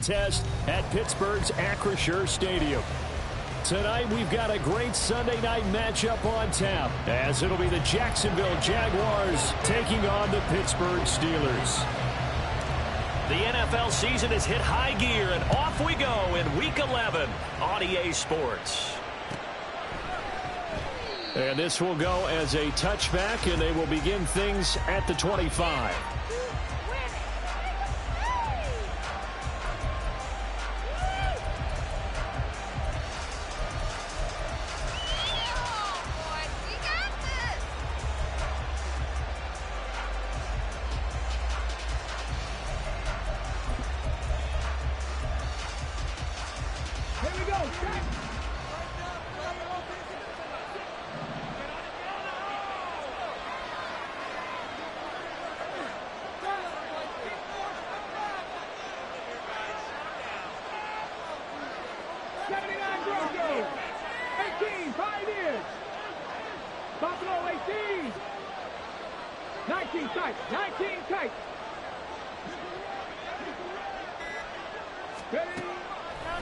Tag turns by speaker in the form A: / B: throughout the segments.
A: Test at Pittsburgh's Acrisure Stadium. Tonight we've got a great Sunday night matchup on tap, as it'll be the Jacksonville Jaguars taking on the Pittsburgh Steelers.
B: The NFL season has hit high gear, and off we go in Week 11 on EA Sports.
A: And this will go as a touchback, and they will begin things at the 25.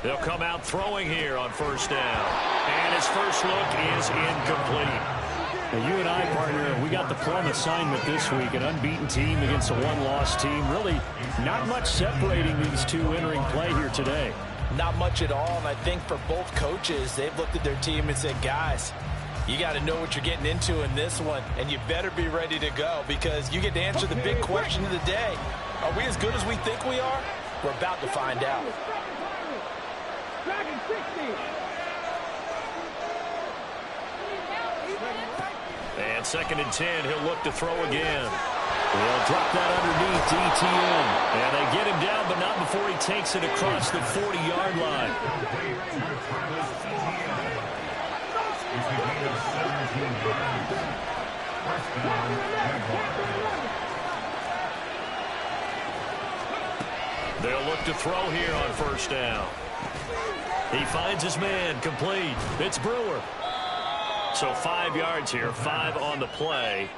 B: They'll come out throwing here on first down. And his first look is incomplete.
A: Now you and I, partner, we got the plum assignment this week. An unbeaten team against a one-loss team. Really not much separating these two entering play here today.
C: Not much at all, and I think for both coaches, they've looked at their team and said, guys, you got to know what you're getting into in this one, and you better be ready to go because you get to answer the big question of the day. Are we as good as we think we are? We're about to find out.
B: And 2nd and 10, he'll look to throw again.
A: They'll drop that underneath DTN. And they get him down, but not before he takes it across the 40-yard line.
B: They'll look to throw here on first down. He finds his man, complete. It's Brewer. So 5 yards here, 5 on the play,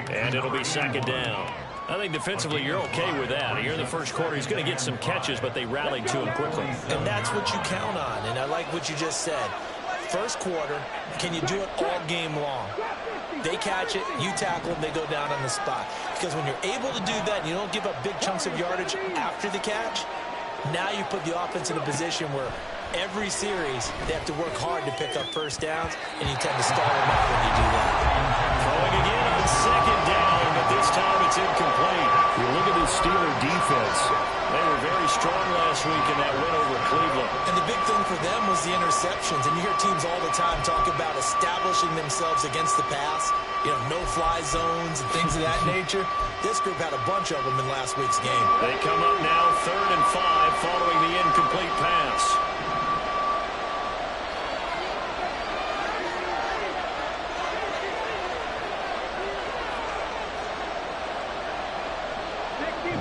B: and it'll be 2nd down. I think defensively you're okay with that. Here in the first quarter, he's going to get some catches, but they rallied to him quickly.
C: And that's what you count on, and I like what you just said. First quarter, can you do it all game long? They catch it, you tackle them, they go down on the spot. Because when you're able to do that and you don't give up big chunks of yardage after the catch, now you put the offense in a position where every series they have to work hard to pick up first downs, and you tend to stall them out when you do that.
B: Throwing again on 2nd down, but this time it's incomplete.
A: You look at the Steeler defense.
B: They were very strong last week in that win over Cleveland.
C: And the big thing for them was the interceptions. And you hear teams all the time talk about establishing themselves against the pass, no-fly zones and things of that nature. This group had a bunch of them in last week's game.
B: They come up now 3rd and 5 following the incomplete pass.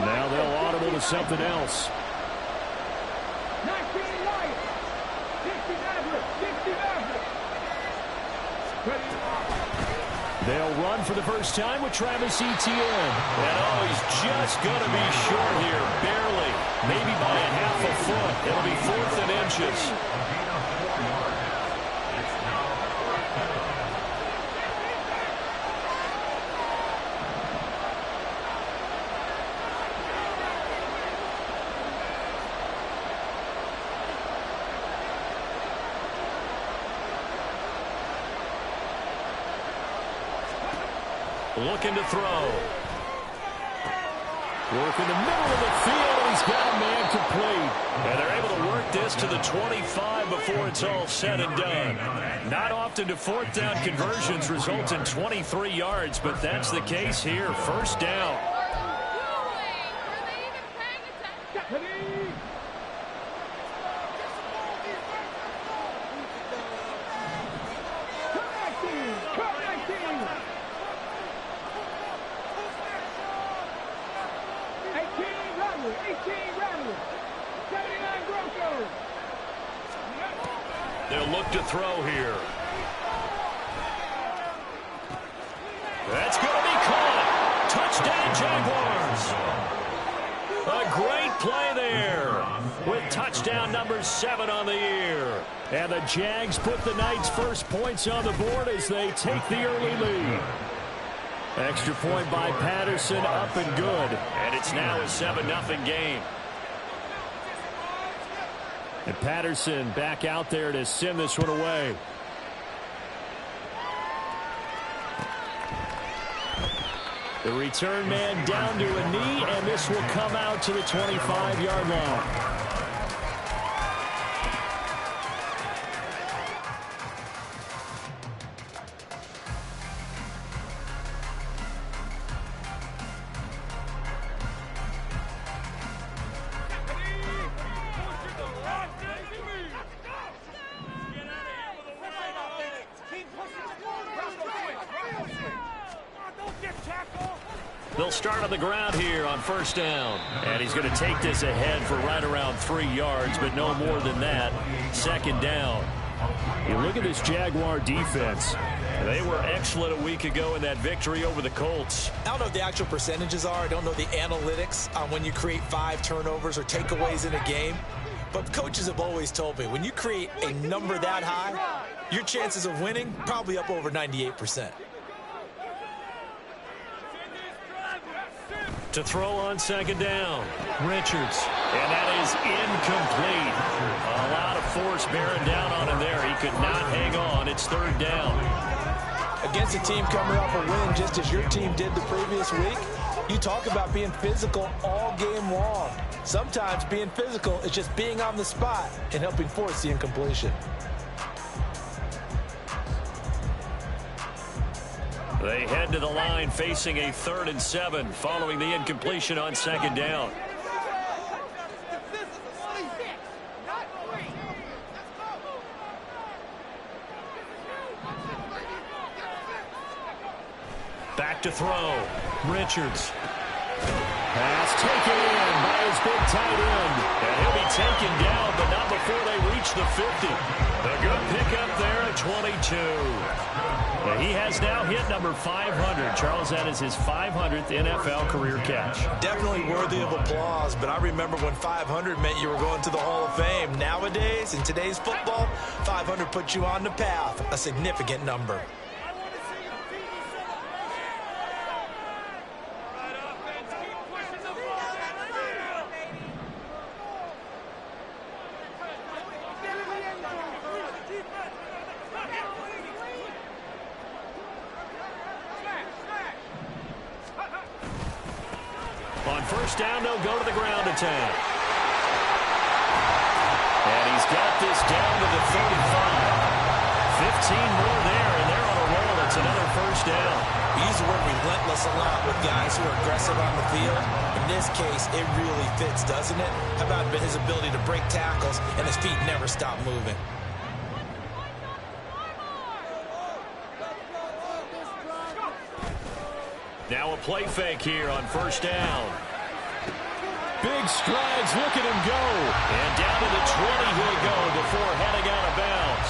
A: Now they'll audible to something else. They'll run for the first time with Travis Etienne.
B: And he's just going to be short here, barely, maybe by a half a foot. It'll be 4th and inches. Looking to throw.
A: Work in the middle of the field, and he's got a man complete.
B: And they're able to work this to the 25 before it's all said and done. Not often do 4th down conversions result in 23 yards, but that's the case here. First down. They'll look to throw here. That's going to be caught. Touchdown, Jaguars. A great play there with touchdown number 7 on the year.
A: And the Jags put the Knights' first points on the board as they take the early lead. Extra point by Patterson, up and good.
B: And it's now a 7-0 game.
A: And Patterson back out there to send this one away. The return man down to a knee, and this will come out to the 25-yard line.
B: They'll start on the ground here on first down. And he's going to take this ahead for right around 3 yards, but no more than that. Second down.
A: You look at this Jaguar defense.
B: They were excellent a week ago in that victory over the Colts.
C: I don't know what the actual percentages are. I don't know the analytics on when you create 5 turnovers or takeaways in a game. But coaches have always told me, when you create a number that high, your chances of winning probably up over 98%.
B: To throw on second down, Richards. And that is incomplete. A lot of force bearing down on him there. He could not hang on. It's third down.
C: Against a team coming off a win just as your team did the previous week, you talk about being physical all game long. Sometimes being physical is just being on the spot and helping force the incompletion.
B: They head to the line facing a 3rd and 7 following the incompletion on second down. Back to throw. Richards.
A: Pass taken in by his big tight end.
B: And he'll be taken down, but not before they reach the 50. A good pickup there at 22. And he has now hit number 500. Charles, that is his 500th NFL career catch.
C: Definitely worthy of applause, but I remember when 500 meant you were going to the Hall of Fame. Nowadays, in today's football, 500 puts you on the path, a significant number.
B: On first down, they'll go to the ground attack. And he's got this down to the 35. 15 more there, and they're on a roll. It's another first down.
C: We use the word relentless a lot with guys who are aggressive on the field. In this case, it really fits, doesn't it? How about his ability to break tackles and his feet never stop moving?
B: Now a play fake here on first down.
A: Big strides, look at him go.
B: And down to the 20 he'll go before heading out of bounds.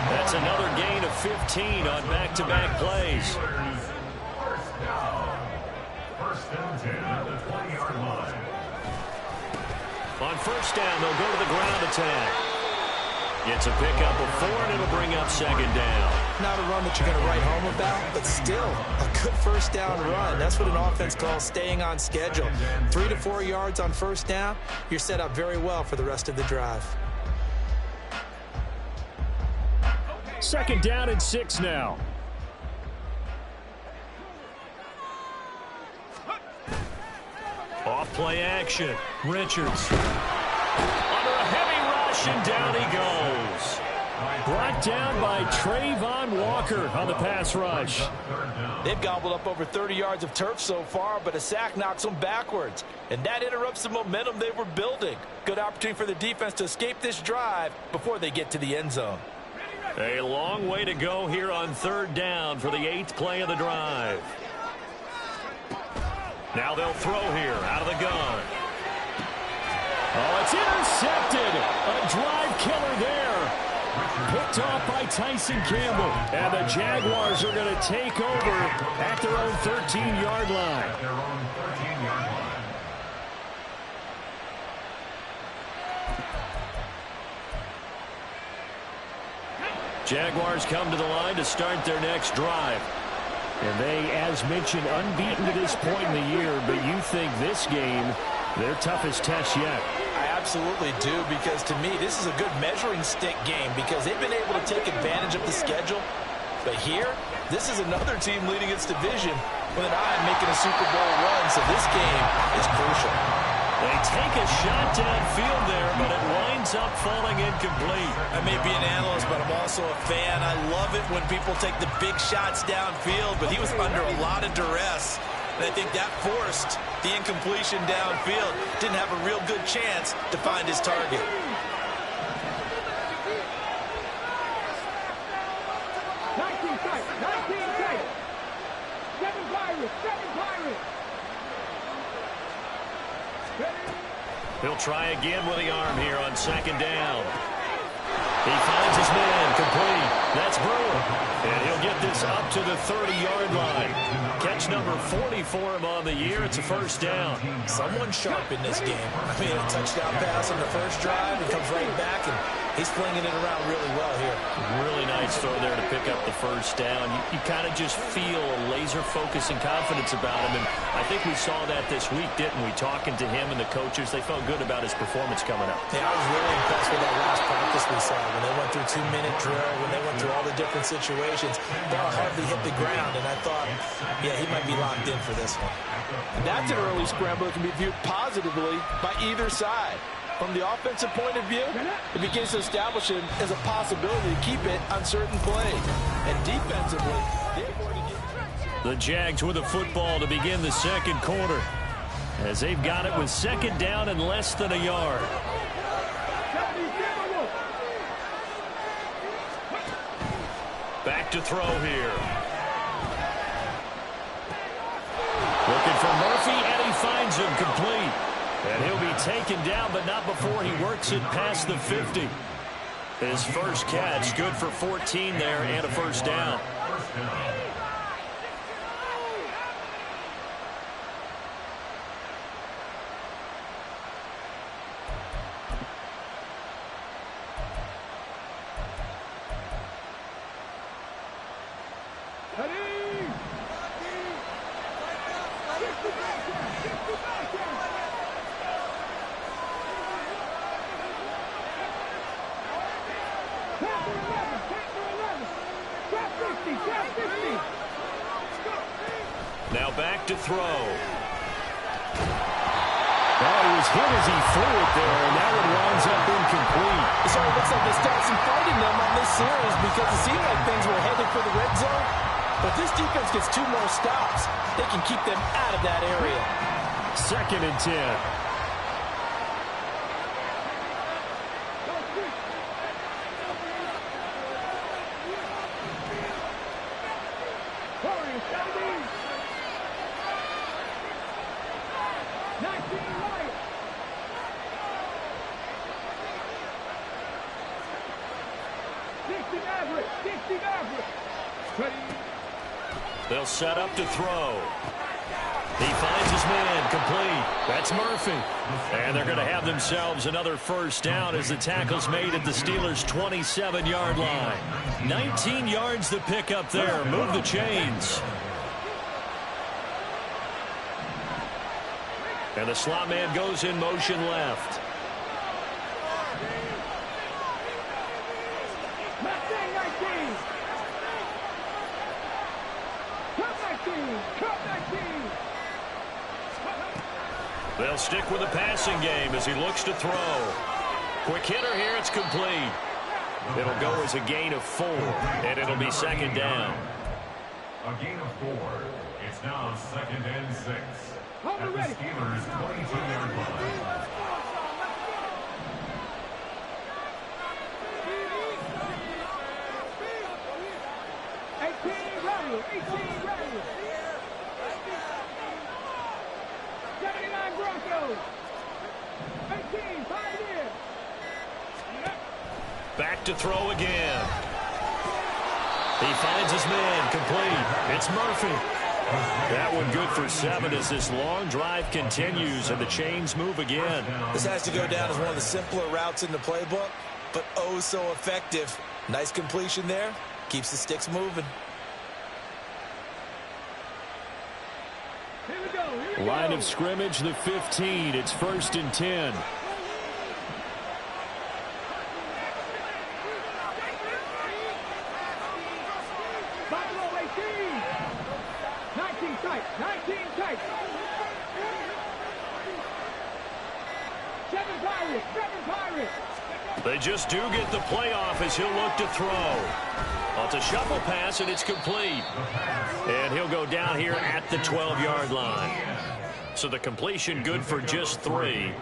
B: That's another gain of 15 on back-to-back plays.
D: First and 10 at the 20-yard line.
B: On first down, they'll go to the ground attack. Gets a pickup of 4, and it'll bring up second down.
C: Not a run that you're going to write home about, but still a good first down run. That's what an offense calls staying on schedule. 3 to 4 yards on first down, you're set up very well for the rest of the drive.
A: Second down and 6 now.
B: Off play action. Richards. Under a heavy rush, and down he goes.
A: Brought down by Trayvon Walker on the pass rush.
C: They've gobbled up over 30 yards of turf so far, but a sack knocks them backwards. And that interrupts the momentum they were building. Good opportunity for the defense to escape this drive before they get to the end zone.
B: A long way to go here on third down for the 8th play of the drive. Now they'll throw here out of the gun.
A: Oh, it's intercepted. A drive killer there. Picked off by Tyson Campbell. And the Jaguars are going to take over at their own 13-yard line.
B: Jaguars come to the line to start their next drive.
A: And they, as mentioned, unbeaten to this point in the year, but you think this game, their toughest test yet?
C: I absolutely do, because to me, this is a good measuring stick game because they've been able to take advantage of the schedule. But here, this is another team leading its division with an eye on making a Super Bowl run, so this game is crucial.
B: They take a shot downfield there, but it winds up falling incomplete.
C: I may be an analyst, but I'm also a fan. I love it when people take the big shots downfield, but he was under a lot of duress. And I think that forced the incompletion downfield. Didn't have a real good chance to find his target.
B: He'll try again with the arm here on second down. He finds his man complete. That's Brewer. And he'll get this up to the 30-yard line. Catch number 40 for him on the year. It's a first down.
C: Someone sharp in this game. I mean, a touchdown pass on the first drive. He comes right back, and he's flinging it around really well here.
B: Really nice throw there to pick up the first down. You kind of just feel a laser focus and confidence about him. And I think we saw that this week, didn't we? Talking to him and the coaches, they felt good about his performance coming up.
C: Yeah, I was really impressed with that last practice we saw. When they went through 2-minute drill, when they went through all the different situations, ball hardly hit the ground. And I thought, yeah, he might be locked in for this one.
E: That's an early scramble that can be viewed positively by either side. From the offensive point of view, it begins to establish it as a possibility to keep it on certain plays. And defensively, they're going to get...
B: The Jags with the football to begin the second quarter, as they've got it with second down and less than a yard. Back to throw here. Looking for Murphy, and he finds him complete. And he'll be taken down, but not before he works it past the 50. His first catch, good for 14 there and a first down. Now back to throw.
A: Oh, he was hit as he threw it there, and that one winds up incomplete.
E: So it looks like they started some fighting them on this series because it seemed like things were headed for the red zone. But if this defense gets 2 more stops, they can keep them out of that area.
A: Second and 10.
B: They'll set up to throw. He finds his man complete. That's Murphy. And they're going to have themselves another first down as the tackle's made at the Steelers' 27-yard line. 19 yards to pick up there. Move the chains. And the slot man goes in motion left. They'll stick with the passing game as he looks to throw. Quick hitter here, it's complete. It'll go as a gain of 4, and it'll be second down.
D: A gain of 4. It's now second and 6 at the Steelers' 22-yard line.
B: Back to throw again. He finds his man complete. It's Murphy. That one good for 7 as this long drive continues and the chains move again.
C: This has to go down as one of the simpler routes in the playbook, but oh so effective Nice completion there. Keeps the sticks moving.
A: Here we go. Line of scrimmage, the 15. It's 1st and 10. They just do get the playoff as he'll look to throw. Well, it's a shuffle pass, and it's complete. And he'll go down here at the 12-yard line. So the completion good for just 3.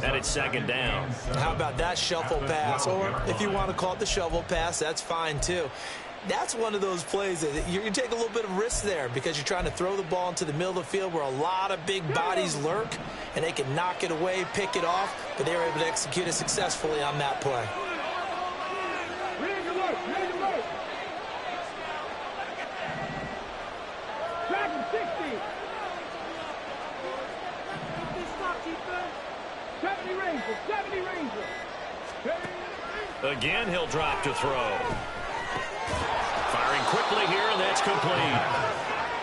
A: And it's 2nd down.
C: How about that shuffle pass? Or if you want to call it the shovel pass, that's fine too. That's one of those plays that you take a little bit of risk there because you're trying to throw the ball into the middle of the field where a lot of big bodies lurk, and they can knock it away, pick it off, but they were able to execute it successfully on that play.
B: Again, he'll drop to throw. Firing quickly here, and that's complete.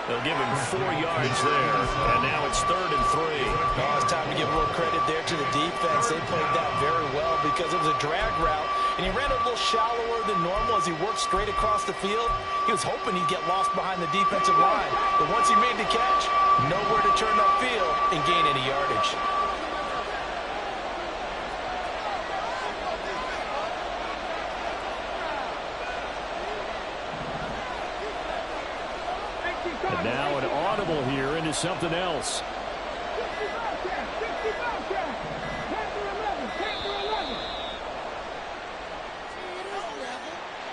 B: They'll give him 4 yards there, and now it's 3rd and 3.
C: Oh, it's time to give a little credit there to the defense. They played that very well because it was a drag route, and he ran a little shallower than normal as he worked straight across the field. He was hoping he'd get lost behind the defensive line, but once he made the catch, nowhere to turn upfield and gain any yardage.
A: And now an audible here into something else.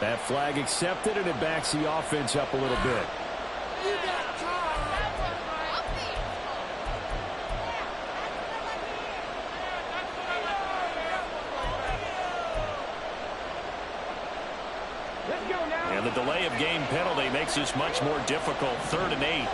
A: That flag accepted, and it backs the offense up a little bit. And the delay of game penalty makes this much more difficult. 3rd and 8.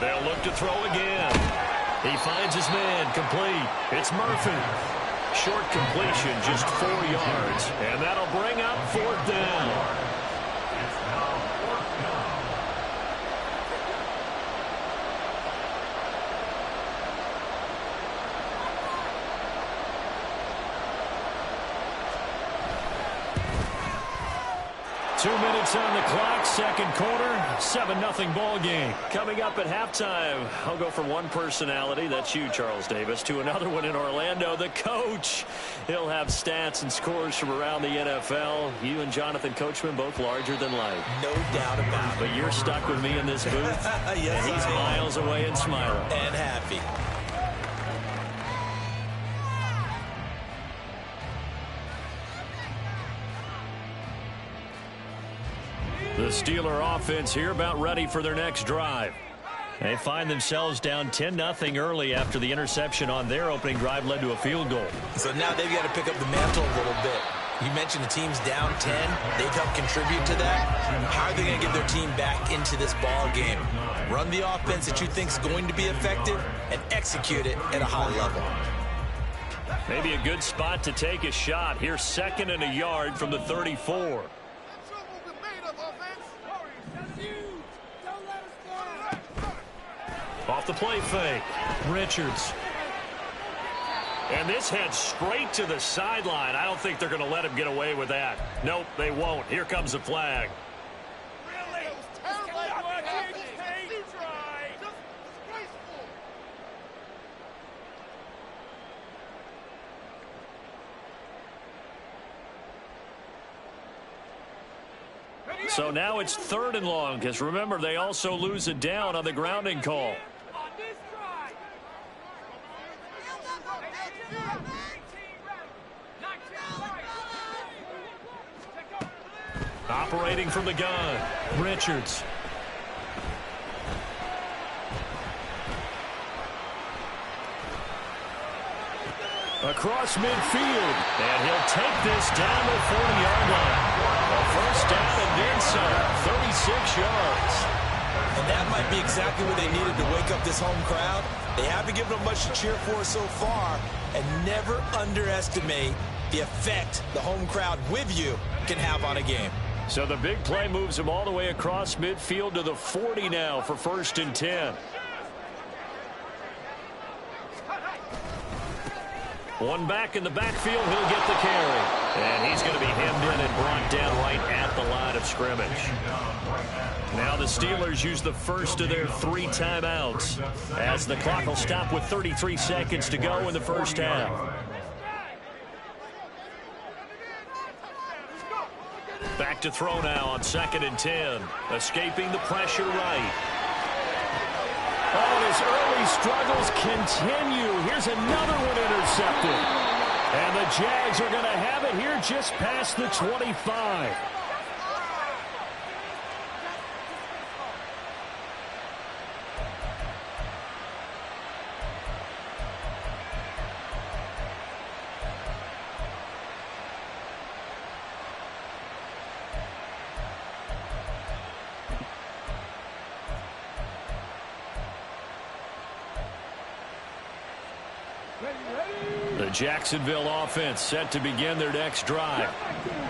A: They'll look to throw again. He finds his man complete. It's Murphy. Short completion, just 4 yards. And that'll bring up 4th down.
D: It's now 4th down.
A: Two minutes on the clock, second quarter, 7-0 ball game.
B: Coming up at halftime, I'll go from one personality, that's you, Charles Davis, to another one in Orlando, the coach. He'll have stats and scores from around the NFL. You and Jonathan Coachman both larger than life.
C: No doubt about it.
B: But you're stuck with me in this booth,
C: yes,
B: and he's miles away and smiling.
C: And happy.
B: The Steeler offense here about ready for their next drive. They find themselves down 10-0 early after the interception on their opening drive led to a field goal.
C: So now they've got to pick up the mantle a little bit. You mentioned the team's down 10. They've helped contribute to that. How are they going to get their team back into this ball game? Run the offense that you think is going to be effective and execute it at a high level.
B: Maybe a good spot to take a shot. Here's 2nd and a yard from the 34. Off the play fake. Richards. And this heads straight to the sideline. I don't think they're going to let him get away with that. Nope, they won't. Here comes the flag. So now it's 3rd and long, because remember, they also lose it down on the grounding call. Operating from the gun, Richards.
A: Across midfield.
B: And he'll take this down the 40-yard line. A first down and then some, 36 yards.
C: And that might be exactly what they needed to wake up this home crowd. They haven't given them much to cheer for so far. And never underestimate the effect the home crowd with you can have on a game.
A: So the big play moves him all the way across midfield to the 40 now for 1st and 10. One back in the backfield, he'll get the carry. And he's going to be hemmed in and brought down right at the line of scrimmage. Now the Steelers use the first of their 3 timeouts as the clock will stop with 33 seconds to go in the first half. Back to throw now on 2nd and 10. Escaping the pressure right. Oh, his early struggles continue. Here's another one intercepted. And the Jags are going to have it here just past the 25. The Jacksonville offense set to begin their next drive.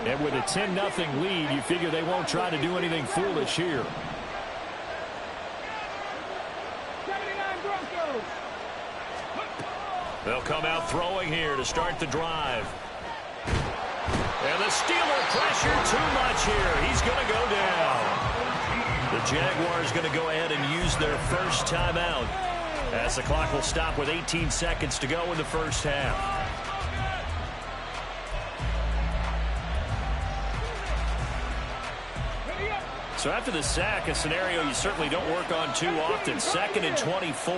A: And with a 10-0 lead, you figure they won't try to do anything foolish here.
B: They'll come out throwing here to start the drive. And the Steeler pressure too much here. He's going to go down. The Jaguars going to go ahead and use their first timeout, as the clock will stop with 18 seconds to go in the first half. So after the sack, a scenario you certainly don't work on too often. 2nd and 24.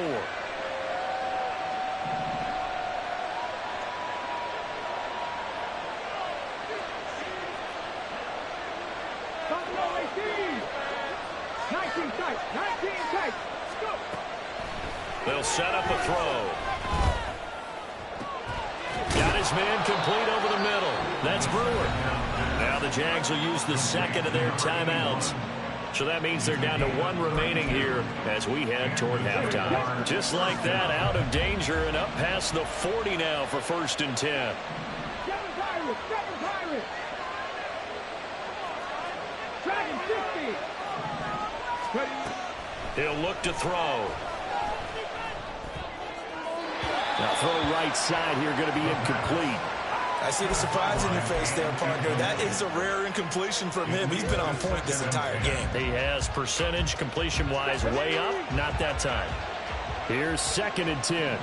B: They'll set up a throw. Got his man complete over the middle. That's Brewer. Now the Jags will use the second of their timeouts. So that means they're down to 1 remaining here as we head toward halftime. Just like that, out of danger and up past the 40 now for 1st and 10. He'll look to throw.
A: Now throw right side here, going to be incomplete.
C: I see the surprise in your face there, partner. That is a rare incompletion from him. He's been on point this entire game.
B: He has percentage completion-wise way up. Not that time.
A: Here's 2nd and 10.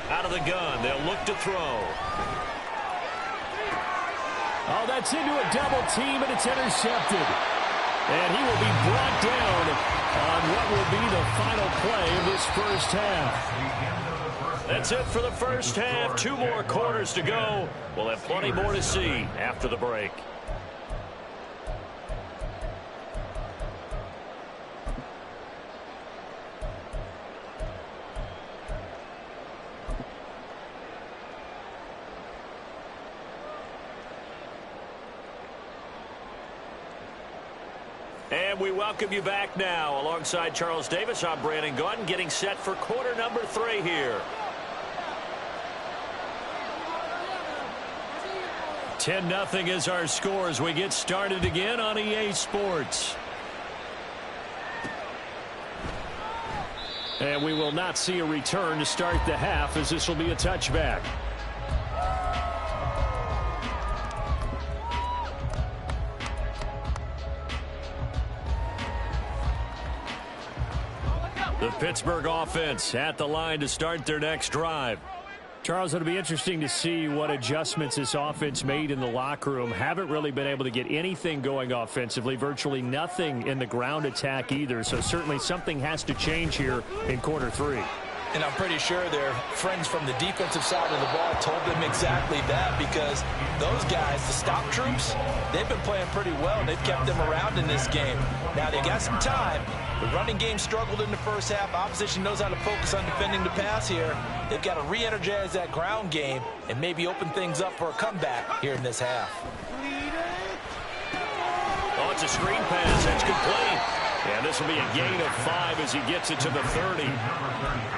B: Out of the gun, they'll look to throw.
A: Oh, that's into a double team, and it's intercepted. And he will be brought down on what will be the final play of this first half.
B: That's it for the first half. 2 more quarters to go. We'll have plenty more to see after the break. And we welcome you back now. Alongside Charles Davis, I'm Brandon Gunn, getting set for quarter number 3 here. 10-0 is our score as we get started again on EA Sports.
A: And we will not see a return to start the half, as this will be a touchback. The Pittsburgh offense at the line to start their next drive. Charles, it'll be interesting to see what adjustments this offense made in the locker room. Haven't really been able to get anything going offensively, virtually nothing in the ground attack either. So certainly something has to change here in quarter three.
C: And I'm pretty sure their friends from the defensive side of the ball told them exactly that, because those guys, the stop troops, they've been playing pretty well. They've kept them around in this game. Now they got some time. The running game struggled in the first half. Opposition knows how to focus on defending the pass here. They've got to re-energize that ground game and maybe open things up for a comeback here in this half.
B: Oh, it's a screen pass. That's complete. And this will be a gain of 5 as he gets it to the 30.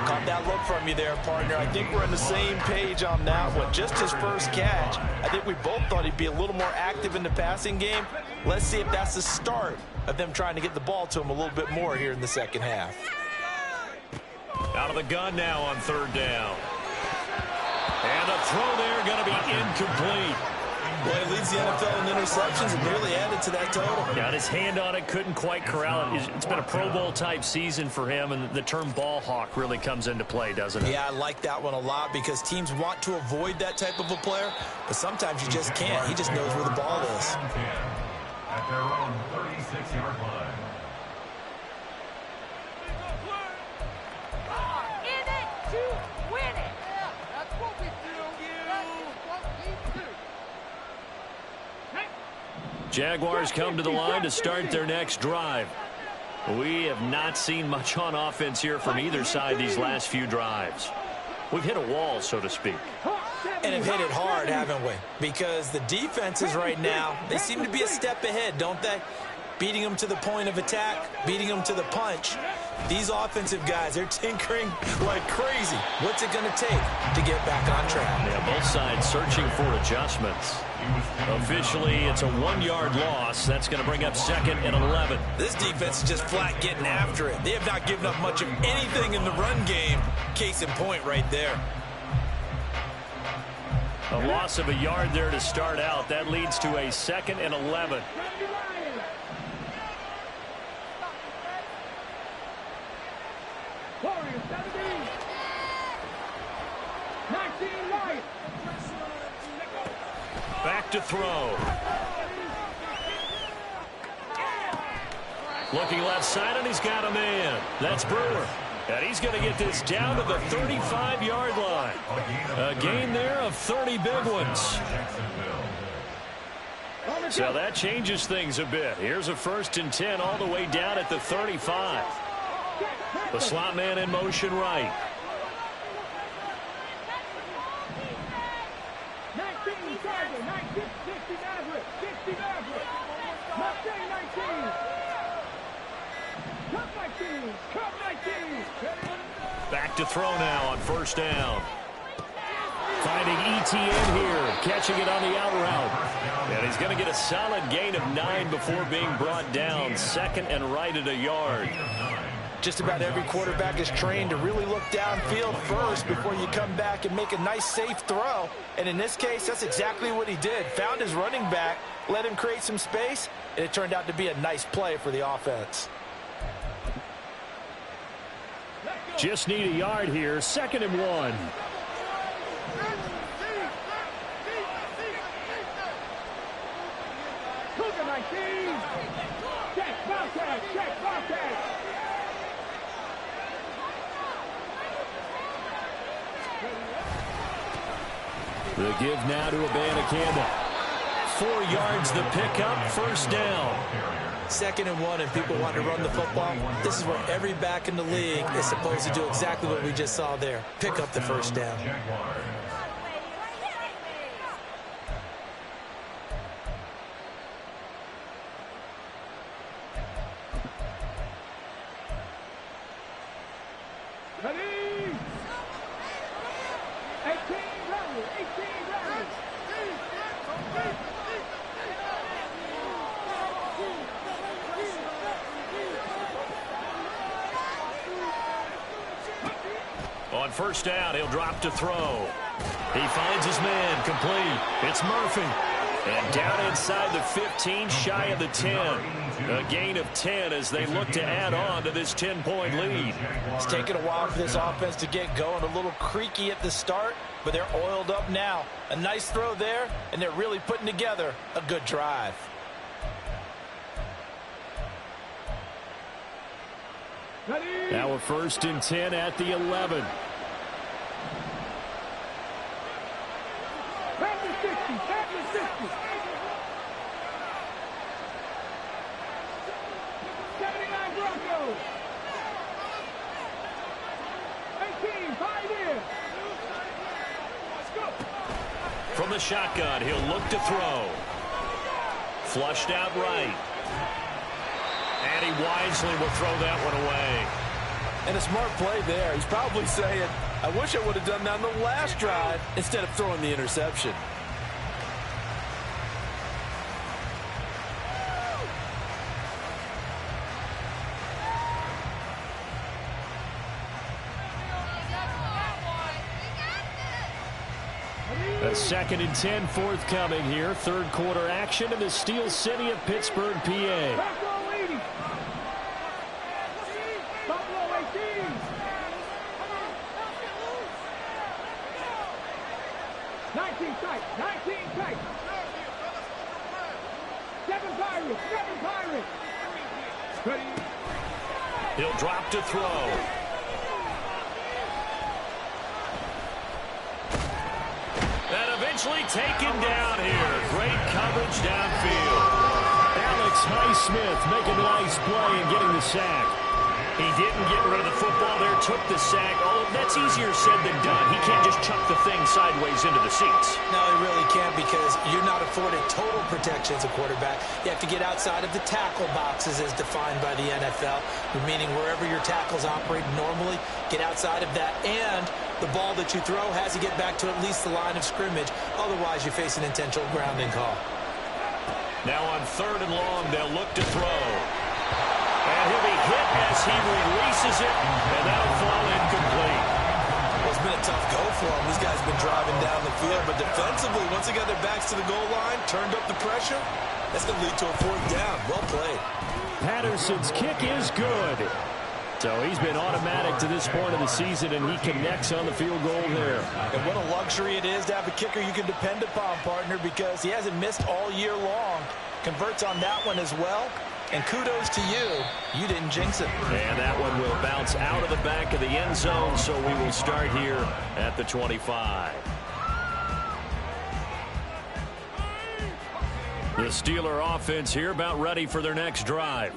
C: Caught that look from you there, partner. I think we're on the same page on that one. Just his first catch. I think we both thought he'd be a little more active in the passing game. Let's see if that's the start of them trying to get the ball to him a little bit more here in the second half.
B: Out of the gun now on third down. And a throw there going to be incomplete.
C: Well, he leads the NFL in interceptions and nearly added to that total.
B: Got his hand on it, couldn't quite corral it. It's been a Pro Bowl type season for him, and the term ball hawk really comes into play, doesn't it?
C: Yeah, I like that one a lot because teams want to avoid that type of a player, but sometimes you just can't. He just knows where the ball is.
D: At their own 36-yard line.
B: Jaguars come to the line to start their next drive. We have not seen much on offense here from either side these last few drives. We've hit a wall, so to speak.
C: And have hit it hard, haven't we? Because the defenses right now, they seem to be a step ahead, don't they? Beating them to the point of attack, beating them to the punch. These offensive guys, they're tinkering like crazy. What's it going to take to get back on track?
B: Yeah, both sides searching for adjustments. Officially, it's a 1-yard loss. That's going to bring up 2nd and 11.
C: This defense is just flat getting after it. They have not given up much of anything in the run game. Case in point right there.
B: A loss of a yard there to start out. That leads to a 2nd and 11. Back to throw. Looking left side, and he's got a man. That's Brewer. And he's going to get this down to the 35-yard line. A gain there of 30 big ones. So that changes things a bit. Here's a 1st and 10 all the way down at the 35. The slot man in motion right. Back to throw now on 1st down. Finding ETN here, catching it on the out route. And he's going to get a solid gain of 9 before being brought down. 2nd and right at a yard.
C: Just about every quarterback is trained to really look downfield first before you come back and make a nice, safe throw. And in this case, that's exactly what he did. Found his running back, let him create some space, and it turned out to be a nice play for the offense.
A: Just need a yard here. 2nd and 1. The give now to Abanikanda. 4 yards the pickup, 1st down.
C: 2nd and 1, and people want to run the football. This is where every back in the league is supposed to do exactly what we just saw there. Pick up the 1st down.
B: On 1st down, he'll drop to throw. He finds his man complete. It's Murphy. And down inside the 15, shy of the 10. A gain of 10 as they look to add on to this 10-point lead.
E: It's taken a while for this offense to get going. A little creaky at the start, but they're oiled up now. A nice throw there, and they're really putting together a good drive.
A: Now a 1st and 10 at the 11.
B: From the shotgun, he'll look to throw. Flushed out right. And he wisely will throw that one away.
E: And a smart play there. He's probably saying, I wish I would have done that on the last drive instead of throwing the interception.
A: A 2nd and 10 forthcoming here. 3rd quarter action in the Steel City of Pittsburgh, PA.
B: He'll drop to throw. And eventually taken down here. Great coverage downfield.
A: Alex Highsmith making a nice play and getting the sack.
B: He didn't get rid of the football there, took the sack. Oh, that's easier said than done. He can't just chuck the thing sideways into the seats.
C: No, he really can't because you're not afforded total protection as a quarterback. You have to get outside of the tackle boxes as defined by the NFL, meaning wherever your tackles operate normally, get outside of that. And the ball that you throw has to get back to at least the line of scrimmage. Otherwise, you face an intentional grounding call.
B: Now on 3rd and long, they'll look to throw. And he'll be hit as he releases it, and that'll fall incomplete.
C: Well, it's been a tough go for him. These guys have been driving down the field, but defensively, once they got their backs to the goal line, turned up the pressure, that's going to lead to a 4th down. Well played.
A: Patterson's kick is good. So he's been automatic to this point of the season, and he connects on the field goal there.
E: And what a luxury it is to have a kicker you can depend upon, partner, because he hasn't missed all year long. Converts on that one as well. And kudos to you. You didn't jinx it.
B: And that one will bounce out of the back of the end zone, so we will start here at the 25. The Steeler offense here about ready for their next drive.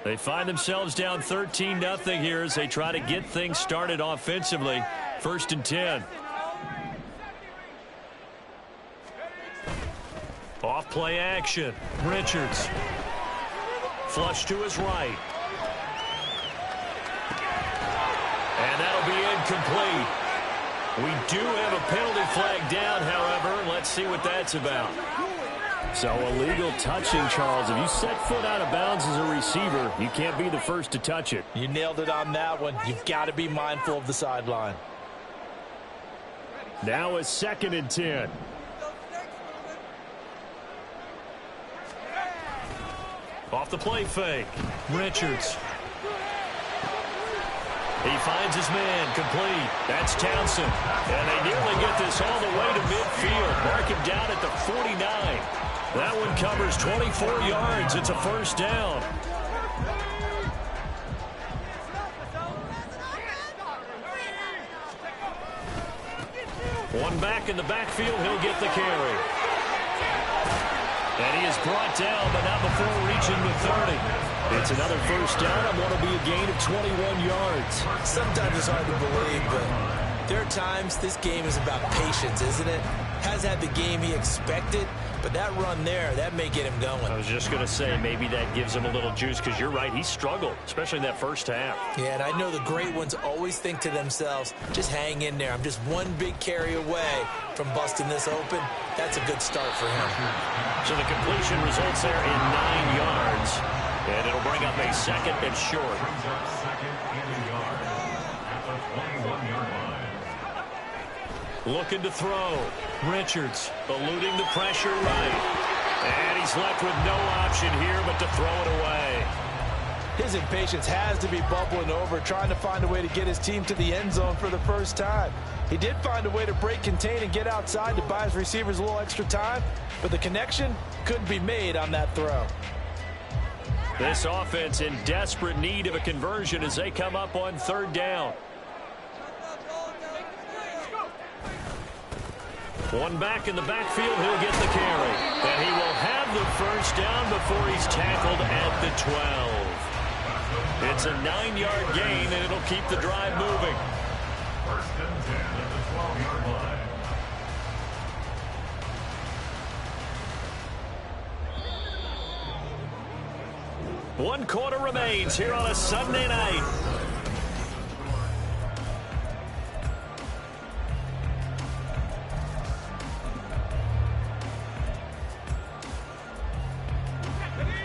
B: They find themselves down 13-0 here as they try to get things started offensively. 1st and 10. Off play action. Richards. Flush to his right. And that'll be incomplete. We do have a penalty flag down, however. Let's see what that's about.
A: So illegal touching, Charles. If you set foot out of bounds as a receiver, you can't be the first to touch it.
E: You nailed it on that one. You've got to be mindful of the sideline.
A: Now a 2nd and 10.
B: Off the play fake. Richards. He finds his man complete. That's Townsend. And they nearly get this all the way to midfield. Mark him down at the 49. That one covers 24 yards. It's a 1st down. One back in the backfield. He'll get the carry. And he is brought down, but not before reaching the 30. It's another 1st down and what will be a gain of 21 yards.
C: Sometimes it's hard to believe, but there are times this game is about patience, isn't it? Has had the game he expected, but that run there, that may get him going.
B: I was just going to say maybe that gives him a little juice because you're right. He struggled, especially in that 1st half.
C: Yeah, and I know the great ones always think to themselves, just hang in there. I'm just one big carry away from busting this open. That's a good start for him.
B: So the completion results there in 9 yards. And it'll bring up a 2nd and short. Looking to throw. Richards eluding the pressure right. And he's left with no option here but to throw it away.
E: His impatience has to be bubbling over, trying to find a way to get his team to the end zone for the first time. He did find a way to break contain and get outside to buy his receivers a little extra time, but the connection couldn't be made on that throw.
A: This offense in desperate need of a conversion as they come up on third down. One back in the backfield, he'll get the carry. And he will have the first down before he's tackled at the 12. It's a 9-yard gain, and it'll keep the drive moving.
D: First and 10 at the 12-yard line.
A: One quarter remains here on a Sunday night.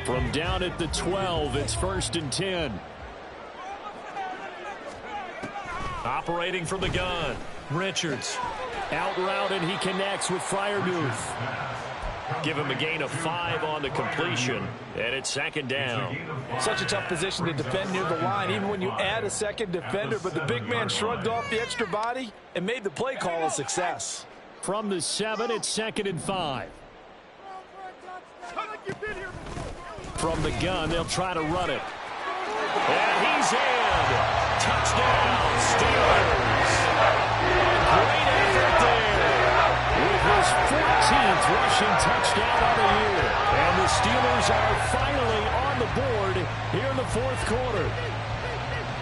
A: From down at the 12, it's first and 10.
B: Operating from the gun, Richards.
A: Out route, and he connects with Freiermuth.
B: Give him a gain of 5 on the completion, and it's second down.
E: Such a tough position to defend near the line, even when you add a second defender, but the big man shrugged off the extra body and made the play call a success.
A: From the 7, it's second and 5. From the gun, they'll try to run it.
B: And he's in. Touchdown, Steelers.
A: Great effort there. With his 14th rushing touchdown of the year. And the Steelers are finally on the board here in the fourth quarter.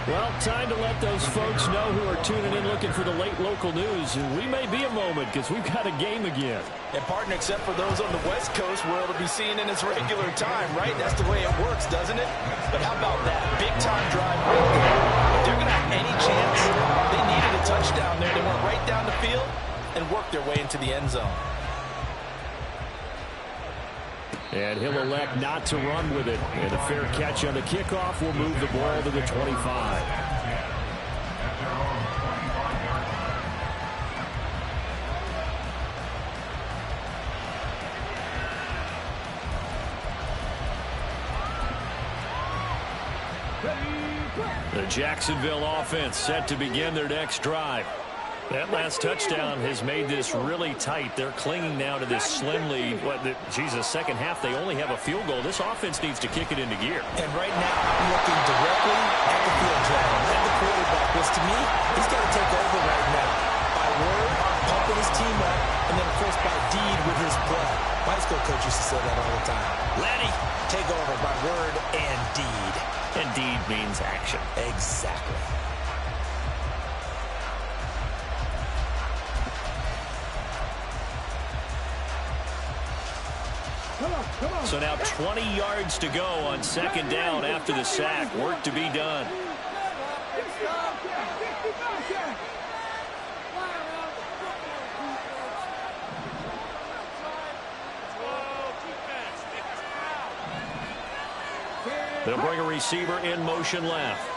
A: Well, time to let those folks know who are tuning in looking for the late local news. And we may be a moment because we've got a game again.
E: And partner, except for those on the West Coast where it'll be seen in its regular time, right? That's the way it works, doesn't it? But how about that? Big-time drive right there. If they're going to have any chance, they needed a touchdown there. They went right down the field and worked their way into the end zone.
A: And he'll elect not to run with it. And a fair catch on the kickoff will move the ball to the 25. The Jacksonville offense set to begin their next drive. That last touchdown has made this really tight. They're clinging now to this slim lead. Second half, they only have a field goal. This offense needs to kick it into gear.
C: And right now, I'm looking directly at the field drive, at the quarterback, which to me, he's got to take over right now. By word, pumping his team up, and then, of course, by deed with his blood. My high school coach used to say that all the time. Lenny, take over by word and deed.
B: And deed means action.
C: Exactly.
B: So now 20 yards to go on second down after the sack. Work to be done. They'll bring a receiver in motion left.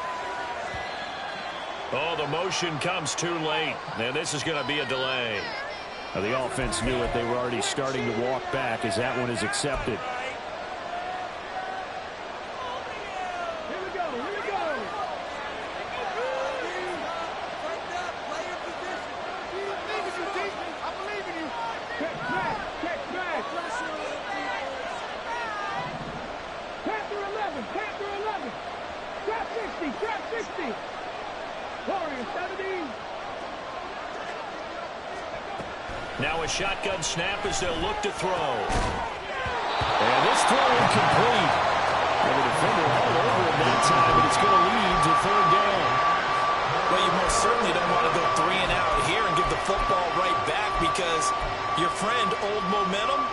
B: Oh, the motion comes too late. And this is going to be a delay.
A: Now, the offense knew it. They were already starting to walk back as that one is accepted.
B: Now a shotgun snap as they'll look to throw.
A: And this throw incomplete. And the defender all over him that time, but it's going to lead to third down.
C: Well, you most certainly don't want to go 3 and out here and give the football right back because your friend, Old Momentum,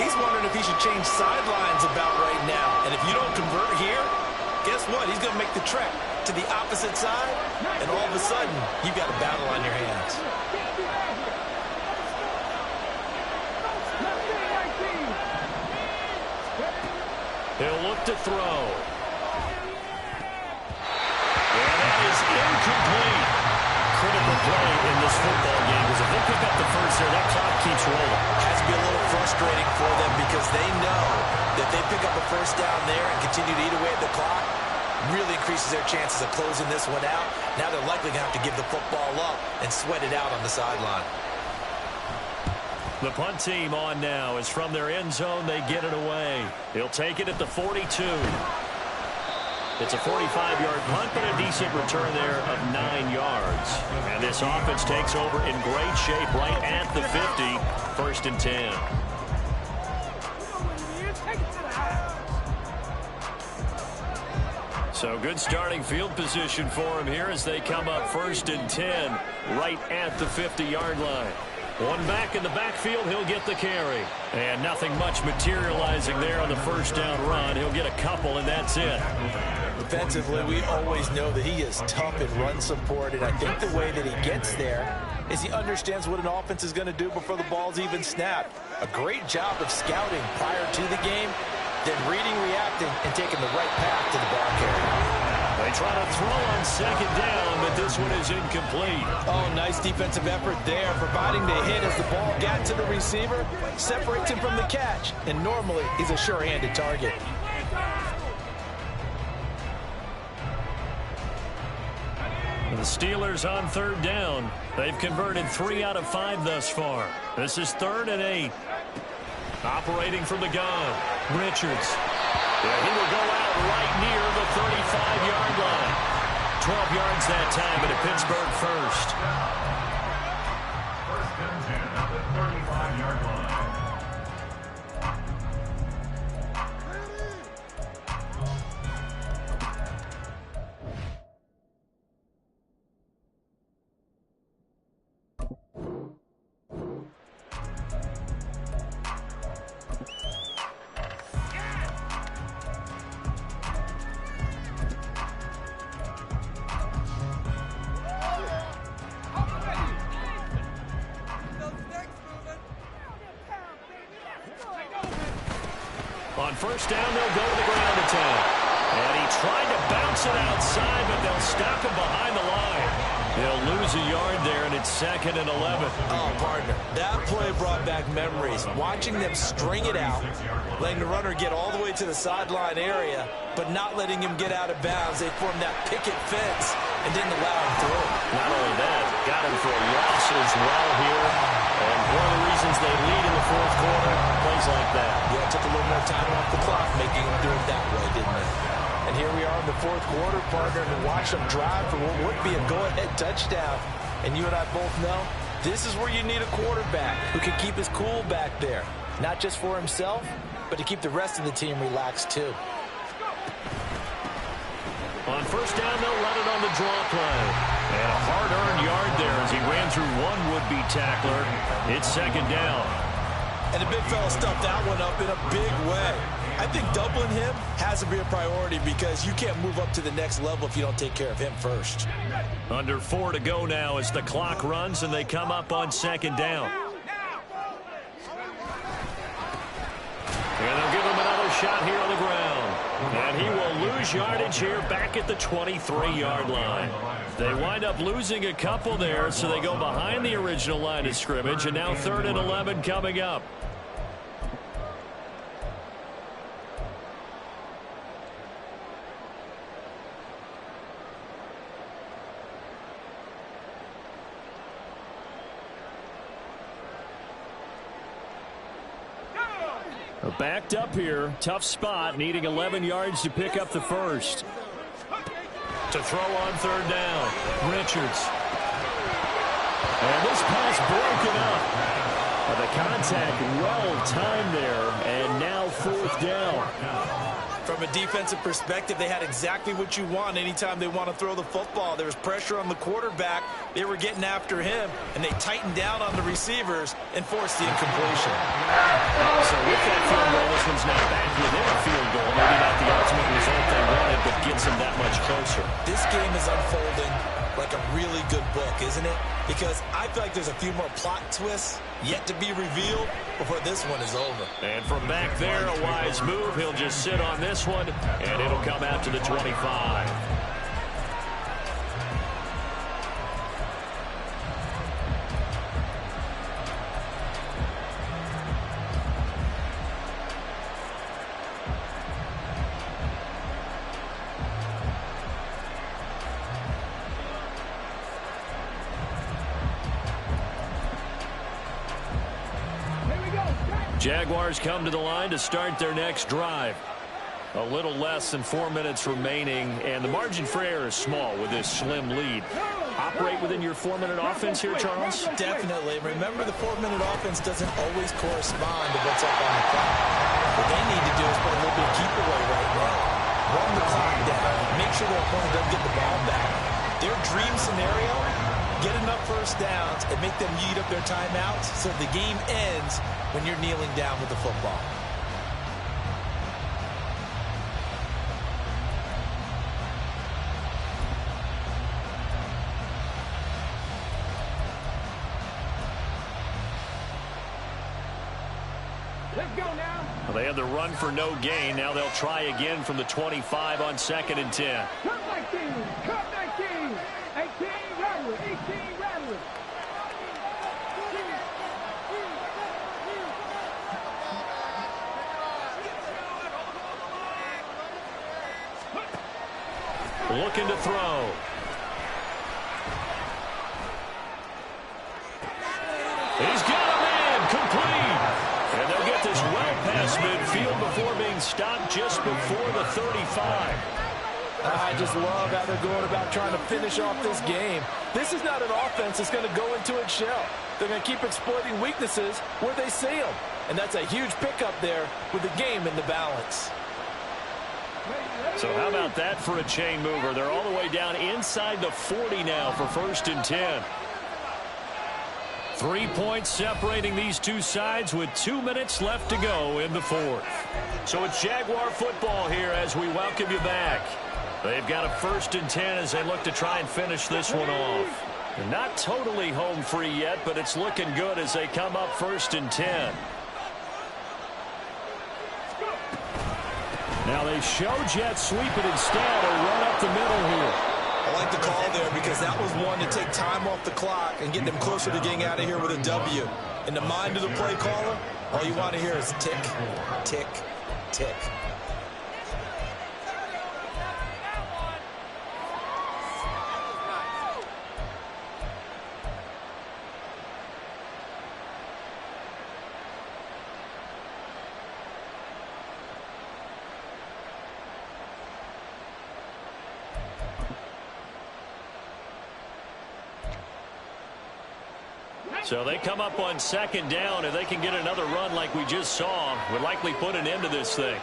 C: he's wondering if he should change sidelines about right now. And if you don't convert here, guess what? He's going to make the trek to the opposite side, and all of a sudden, you've got a battle on your hands.
B: They'll look to throw. And that is incomplete. Critical play in this football game because if they pick up the first there, that clock keeps rolling.
C: Has to be a little frustrating. frustrating for them because they know that they pick up a first down there and continue to eat away at the clock, really increases their chances of closing this one out. Now they're likely going to have to give the football up and sweat it out on the sideline.
B: The punt team on now is from their end zone. They get it away. He'll take it at the 42. It's a 45-yard punt, but a decent return there of 9 yards. And this offense takes over in great shape right at the 50. First and 10. So good starting field position for him here as they come up first and 10 right at the 50-yard line. One back in the backfield, he'll get the carry. And nothing much materializing there on the first down run. He'll get a couple, and that's it.
C: Defensively, we always know that he is tough in run support, and I think the way that he gets there is he understands what an offense is going to do before the ball's even snapped. A great job of scouting prior to the game, then reading, reacting, and taking the right path to the ball carrier.
B: They try to throw on second down, but this one is incomplete.
C: Oh, nice defensive effort there, providing the hit as the ball got to the receiver, separates him from the catch, and normally he's a sure-handed target.
B: The Steelers on third down. They've converted 3 out of 5 thus far. This is 3rd and 8. Operating from the gun, Richards. Yeah, he will go out right near the 35-yard line. 12 yards that time, and a Pittsburgh first.
D: First and 10 at the 35-yard line.
B: On first down, they'll go to the ground attack. And he tried to bounce it outside, but they'll stop him behind the line. They'll lose a yard there, and it's 2nd and 11.
C: Oh, partner, that play brought back memories. Watching them string it out, letting the runner get all the way to the sideline area, but not letting him get out of bounds. They formed that picket fence and didn't allow him through.
B: Not only that, got him for a loss as well here. And one of the reasons they lead in the 4th quarter, plays like that.
C: Yeah, it took a little more time off the clock, making him do it that way, didn't it? And here we are in the 4th quarter, partner, and watch them drive for what would be a go-ahead touchdown. And you and I both know this is where you need a quarterback who can keep his cool back there. Not just for himself, but to keep the rest of the team relaxed too.
B: On first down, they'll run it on the draw play. And a hard-earned yard there as he ran through one would-be tackler. It's 2nd down.
C: And the big fella stuffed that one up in a big way. I think doubling him has to be a priority because you can't move up to the next level if you don't take care of him first.
B: Under 4 to go now as the clock runs and they come up on 2nd down. And they'll give him another shot here on the ground. And he will lose yardage here back at the 23-yard line. They wind up losing a couple there, so they go behind the original line of scrimmage, and now 3rd and 11 coming up. Backed up here, tough spot, needing 11 yards to pick up the first. To throw on 3rd down, Richards. And this pass broken up. The contact well timed there, and now 4th down.
C: From a defensive perspective, they had exactly what you want anytime they want to throw the football. There was pressure on the quarterback. They were getting after him, and they tightened down on the receivers and forced the incompletion.
B: So with that field goal, this one's now back within a field goal. Maybe not the ultimate result they wanted, but gets them that much closer.
C: This game is unfolding like a really good book, isn't it? Because I feel like there's a few more plot twists yet to be revealed before this one is over.
B: And from back there, a wise move. He'll just sit on this one, and it'll come out to the 25. Jaguars come to the line to start their next drive. A little less than 4 minutes remaining, and the margin for error is small with this slim lead. Operate within your 4-minute offense here, Charles?
C: Definitely. Remember, the 4-minute offense doesn't always correspond to what's up on the clock. What they need to do is put a little bit of keep away right now. Run the clock down. Make sure their opponent doesn't get the ball back. Their dream scenario, get enough first downs and make them eat up their timeouts so the game ends when you're kneeling down with the football.
B: Well, they had the run for no gain. Now they'll try again from the 25 on 2nd and 10.
F: Cut 19, cut 19, 18, rattle it, 18, rattle it.
B: Looking to throw. He's got a man, complete. And they'll get this well past midfield before being stopped just before the 35.
E: I just love how they're going about trying to finish off this game. This is not an offense that's going to go into its shell. They're going to keep exploiting weaknesses where they see them. And that's a huge pickup there with the game in the balance.
B: So how about that for a chain mover? They're all the way down inside the 40 now for 1st and 10. 3 points separating these two sides with 2 minutes left to go in the 4th. So it's Jaguar football here as we welcome you back. They've got a 1st and 10 as they look to try and finish this one off. They're not totally home free yet, but it's looking good as they come up 1st and 10.
A: Now they show jet sweep it instead or run up the middle here.
C: I like the call there because that was one to take time off the clock and get them closer to getting out of here with a W. In the mind of the play caller, all you want to hear is tick, tick, tick.
B: So they come up on 2nd down. If they can get another run like we just saw, would likely put an end to this thing.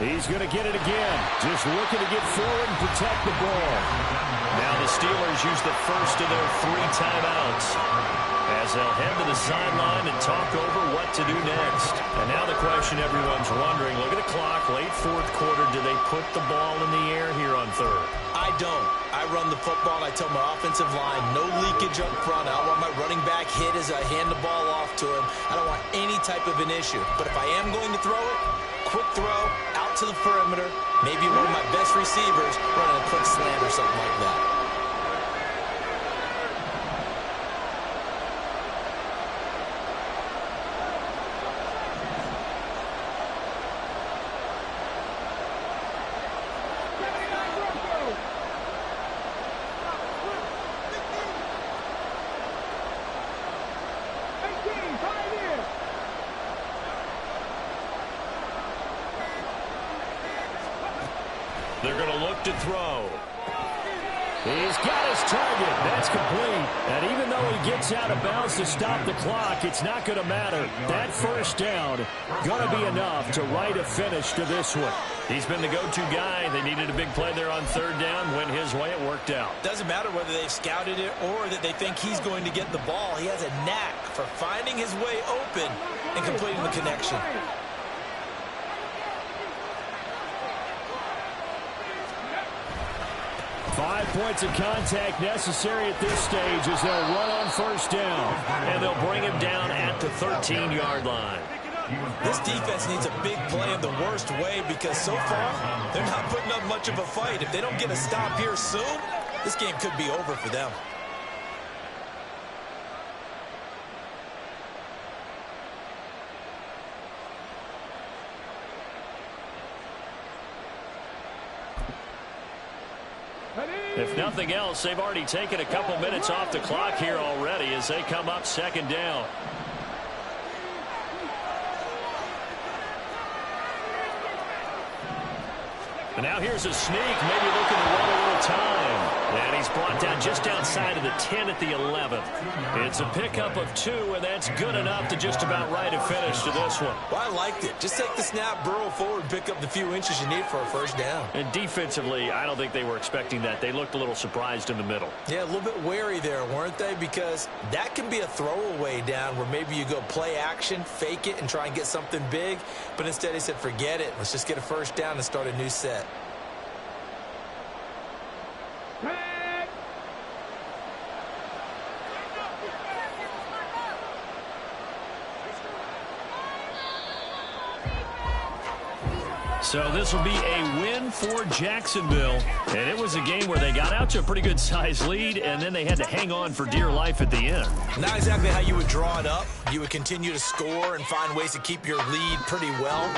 A: He's going to get it again. Just looking to get forward and protect the ball.
B: Now the Steelers use the first of their 3 timeouts as they'll head to the sideline and talk over what to do next. And now the question everyone's wondering, look at the clock, late 4th quarter, do they put the ball in the air here on 3rd?
C: I don't. I run the football, and I tell my offensive line, no leakage up front. I want my running back hit as I hand the ball off to him. I don't want any type of an issue. But if I am going to throw it, quick throw, out to the perimeter, maybe one of my best receivers running a quick slant or something like that.
B: They're going to look to throw.
A: He's got his target. That's complete. And even though he gets out of bounds to stop the clock, it's not going to matter. That 1st down going to be enough to write a finish to this one.
B: He's been the go-to guy. They needed a big play there on 3rd down. Went his way. It worked out.
C: Doesn't matter whether they've scouted it or that they think he's going to get the ball. He has a knack for finding his way open and completing the connection.
A: 5 points of contact necessary at this stage as they'll run on 1st down.
B: And they'll bring him down at the 13-yard line.
C: This defense needs a big play in the worst way because so far they're not putting up much of a fight. If they don't get a stop here soon, this game could be over for them.
B: If nothing else, they've already taken a couple minutes off the clock here already as they come up second down. And now here's a sneak, maybe looking to run a little time. And he's brought down just outside of the 10 at the 11th. It's a pickup of 2, and that's good enough to just about write a finish to this one.
C: Well, I liked it. Just take the snap, burrow forward, and pick up the few inches you need for a first down.
B: And defensively, I don't think they were expecting that. They looked a little surprised in the middle.
C: Yeah, a little bit wary there, weren't they? Because that can be a throwaway down where maybe you go play action, fake it, and try and get something big. But instead, he said, forget it. Let's just get a first down and start a new set.
A: So this will be a win for Jacksonville. And it was a game where they got out to a pretty good size lead, and then they had to hang on for dear life at the end.
C: Not exactly how you would draw it up. You would continue to score and find ways to keep your lead pretty well.